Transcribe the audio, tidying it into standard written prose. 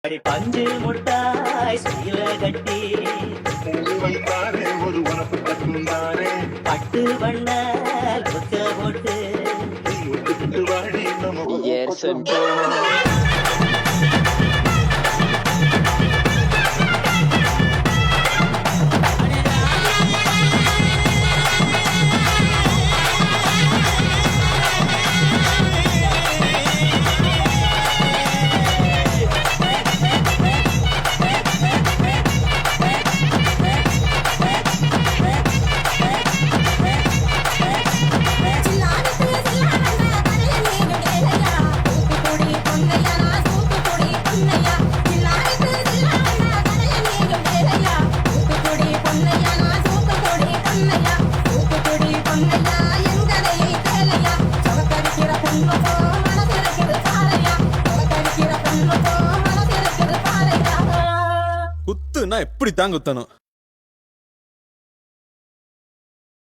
பஞ்சு முட்டாய் சீல கட்டி வைத்தாரே ஒரு உனக்கு கட்டுந்தாரே பட்டு வண்ண கொக்க போட்டு ஒட்டுக்கிட்டு வாடி நம்ம Yes, and குத்துனா எப்படி தான் குத்தணும்.